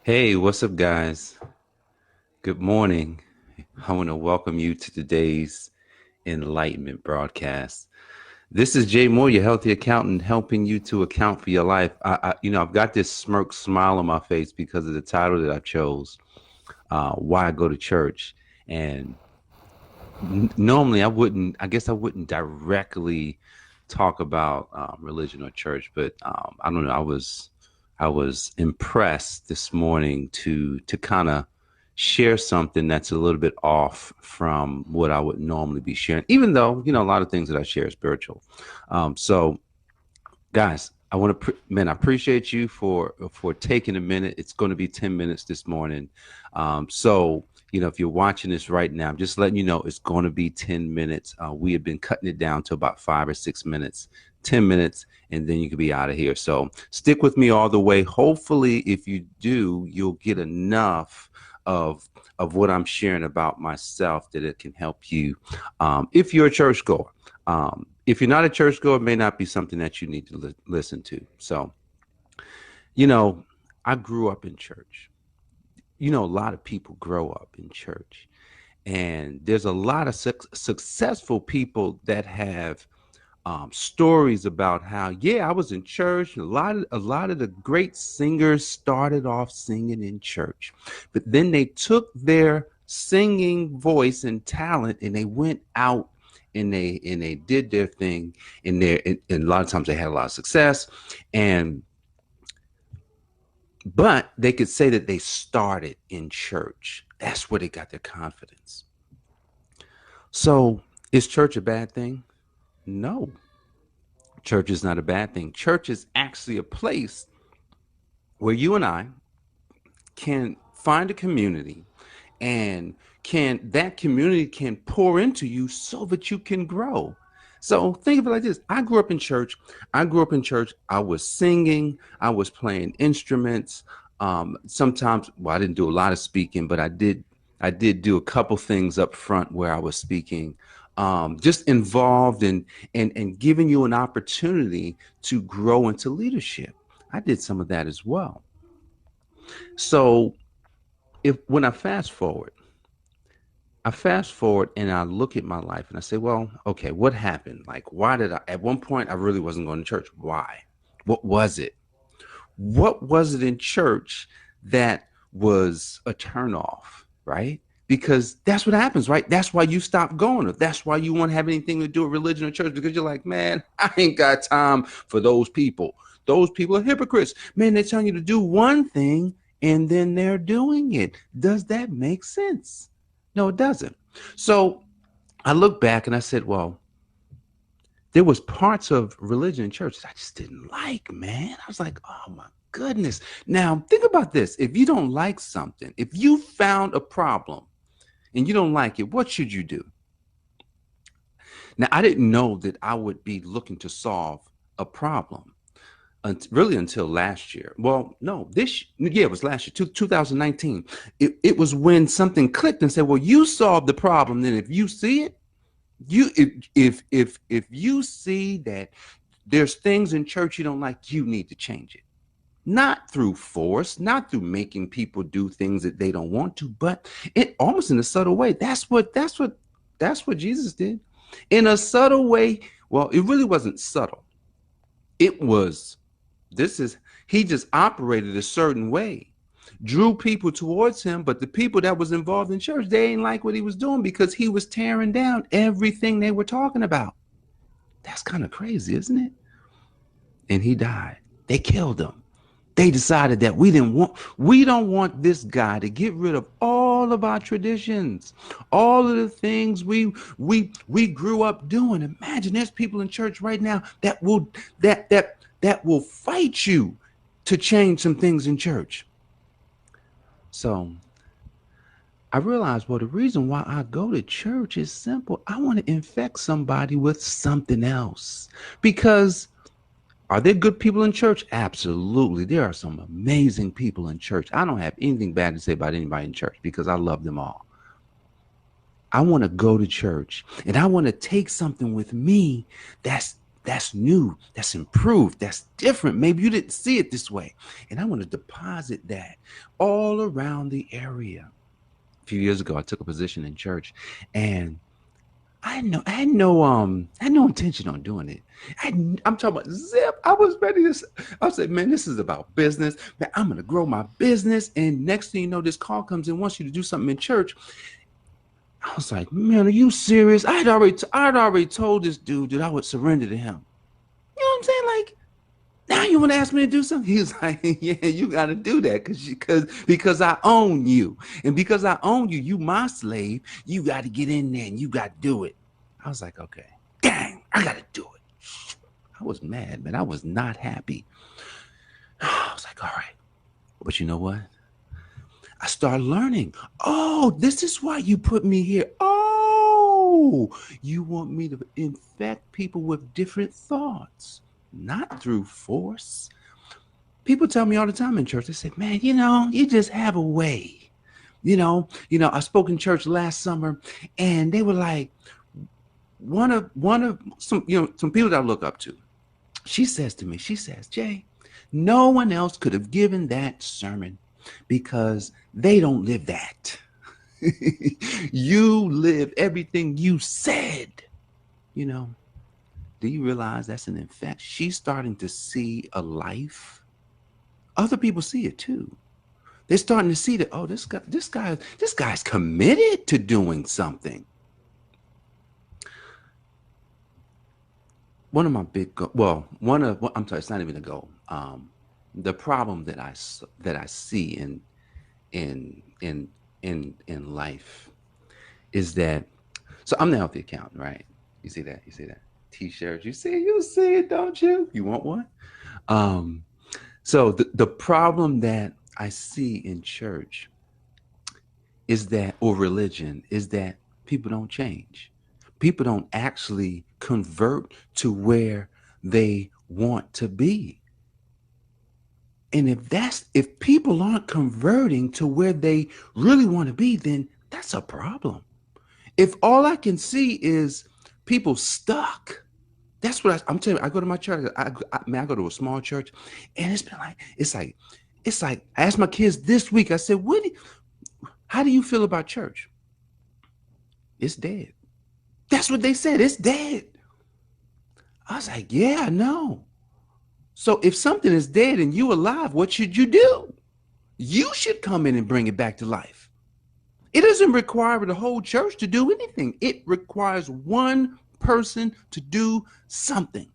Hey, what's up, guys? Good morning. I want to welcome you to today's Enlightenment broadcast. This is Jay Moore, your healthy accountant, helping you to account for your life. I've got this smirk smile on my face because of the title that I chose, Why I Go to Church. And normally I guess I wouldn't directly talk about religion or church, but I don't know. I was impressed this morning to kind of share something that's a little bit off from what I would normally be sharing, even though a lot of things that I share are spiritual. So guys, I want to man, I appreciate you for taking a minute. It's going to be 10 minutes this morning. So if you're watching this right now, I'm just letting you know it's going to be 10 minutes. We have been cutting it down to about 5 or 6 minutes, 10 minutes, and then you can be out of here. So stick with me all the way. Hopefully, if you do, you'll get enough of what I'm sharing about myself that it can help you. If you're a churchgoer, if you're not a churchgoer, it may not be something that you need to listen to. So, you know, I grew up in church. A lot of people grow up in church, and there's a lot of successful people that have stories about how, yeah, I was in church. A lot of the great singers started off singing in church, but then they took their singing voice and talent and they went out and they did their thing and a lot of times they had a lot of success, and but they could say that they started in church. That's where they got their confidence. So is church a bad thing? No, church is not a bad thing. Church is actually a place where you and I can find a community, and can that community can pour into you so that you can grow. So think of it like this. I grew up in church. I was singing. I was playing instruments. Sometimes, well, I didn't do a lot of speaking, but I did do a couple things up front where I was speaking, just involved in giving you an opportunity to grow into leadership. I did some of that as well. So if when I fast forward and I look at my life and I say, well, okay, what happened? Like, why did at one point, I really wasn't going to church. Why? What was it? What was it in church that was a turnoff, right? Because that's what happens, right? That's why you stop going. Or that's why you won't have anything to do with religion or church, because you're like, man, I ain't got time for those people. Those people are hypocrites. Man, they're telling you to do one thing and then they're doing it. Does that make sense? No, it doesn't. So I look back and I said, well, there was parts of religion and church that I just didn't like, man. I was like, oh my goodness. Now think about this. If you don't like something, if you found a problem and you don't like it, what should you do? Now, I didn't know that I would be looking to solve a problem really until last year. Well, no, yeah, it was last year, 2019. It was when something clicked and said, well, you solved the problem. Then if you see it, if you see that there's things in church you don't like, you need to change it. Not through force, not through making people do things that they don't want to, but it almost in a subtle way. That's what Jesus did. In a subtle way. Well, it really wasn't subtle. It was this is He just operated a certain way, drew people towards him, but the people that was involved in church, they ain't like what he was doing because he was tearing down everything they were talking about. That's kind of crazy, isn't it? And he died. They killed him. They decided that we don't want this guy to get rid of all of our traditions, all of the things we grew up doing. Imagine there's people in church right now that will fight you to change some things in church. So I realized, well, the reason why I go to church is simple. I want to infect somebody with something else. Because are there good people in church? Absolutely. There are some amazing people in church. I don't have anything bad to say about anybody in church because I love them all. I want to go to church and I want to take something with me that's That's new. That's improved. That's different. Maybe you didn't see it this way. And I want to deposit that all around the area. A few years ago, I took a position in church, and I had no intention on doing it. I'm talking about zip. I was ready to. I was like, man, this is about business. Man, I'm gonna grow my business. And next thing you know, this call comes in, wants you to do something in church. I was like, man, are you serious? I'd already told this dude that I would surrender to him. You know what I'm saying? Like, now you want to ask me to do something? He was like, yeah, you got to do that because I own you. And because I own you, you my slave. You got to get in there and you got to do it. I was like, okay, dang, I got to do it. I was mad, man. I was not happy. I was like, all right. But you know what? I started learning. Oh, this is why you put me here. Oh, you want me to infect people with different thoughts, not through force. People tell me all the time in church, they say, man, you just have a way. I spoke in church last summer and they were like, one of some people that I look up to, she says to me, Jay, no one else could have given that sermon because they don't live that. You live everything you said. Do you realize that's an effect? She's starting to see a life. Other people see it too. They're starting to see that, oh, this guy's committed to doing something. One of my big I'm sorry, it's not even a goal. The problem that I see in life is that, so I'm the healthy accountant, right? You see that? T-shirt, you see it, don't you? You want one? So the problem that I see in church is that, or religion, is that people don't change. People don't actually convert to where they want to be. And if people aren't converting to where they really want to be, then that's a problem. If all I can see is people stuck, that's what I'm telling you. I go to my church. I go to a small church, and it's like I asked my kids this week. I said, how do you feel about church? It's dead. That's what they said. It's dead. I was like, yeah, I know. So if something is dead and you alive, what should you do? You should come in and bring it back to life. It doesn't require the whole church to do anything. It requires one person to do something.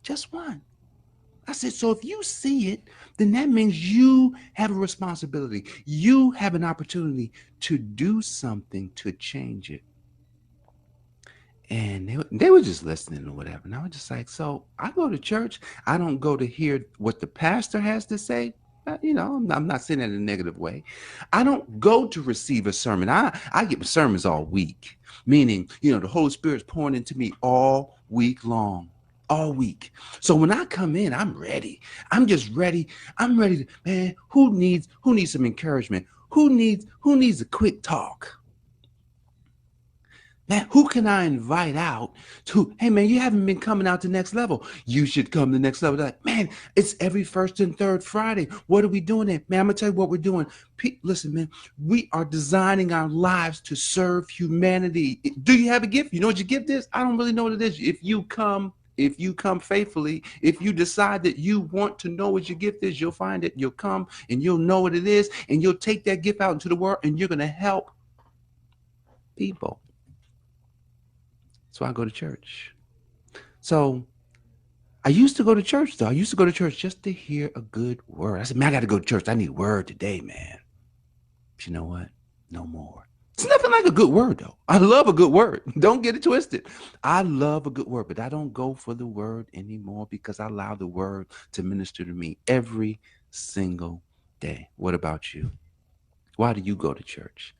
Just one. I said, so if you see it, then that means you have a responsibility. You have an opportunity to do something to change it. And they were just listening or whatever. And I was just like, so I go to church. I don't go to hear what the pastor has to say. I'm not saying that in a negative way. I don't go to receive a sermon. I get sermons all week, meaning, the Holy Spirit's pouring into me all week long, all week. So when I come in, I'm ready. I'm just ready. I'm ready to, man, who needs some encouragement? Who needs a quick talk? Man, who can I invite out to, hey, man, you haven't been coming out to next level. You should come to next level. They're like, man, it's every first and third Friday. What are we doing there? Man, I'm going to tell you what we're doing. Listen, man, we are designing our lives to serve humanity. Do you have a gift? You know what your gift is? I don't really know what it is. If you come faithfully, if you decide that you want to know what your gift is, you'll find it. You'll come and you'll know what it is. And you'll take that gift out into the world and you're going to help people. So I go to church. So I used to go to church, though. I used to go to church just to hear a good word. I said, man, I got to go to church. I need a word today, man. But you know what? No more. It's nothing like a good word, though. I love a good word. Don't get it twisted. I love a good word, but I don't go for the word anymore because I allow the word to minister to me every single day. What about you? Why do you go to church?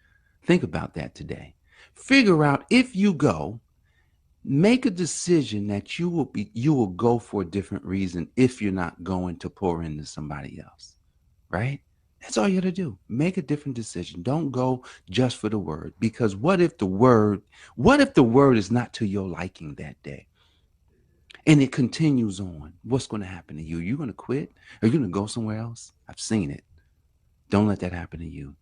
Think about that today. Figure out, if you go, make a decision that you will go for a different reason if you're not going to pour into somebody else, right? That's all you got to do. Make a different decision. Don't go just for the word, because what if the word is not to your liking that day? and it continues on, what's going to happen to you? You're going to quit? Are you going to go somewhere else? I've seen it. Don't let that happen to you.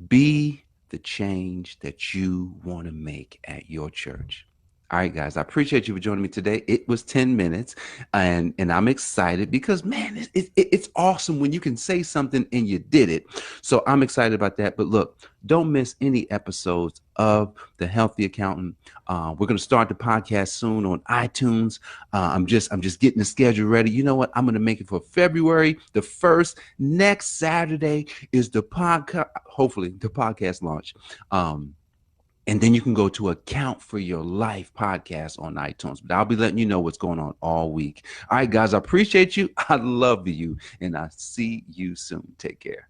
Be the change that you want to make at your church. All right, guys, I appreciate you for joining me today. It was 10 minutes, and I'm excited because, man, it's awesome when you can say something and you did it. So I'm excited about that. But look, don't miss any episodes of The Healthy Accountant. We're going to start the podcast soon on iTunes. I'm just getting the schedule ready. You know what? I'm going to make it for February the 1st. Next Saturday is the podcast, hopefully the podcast launch. And then you can go to Account for Your Life podcast on iTunes. But I'll be letting you know what's going on all week. All right, guys, I appreciate you. I love you. And I see you soon. Take care.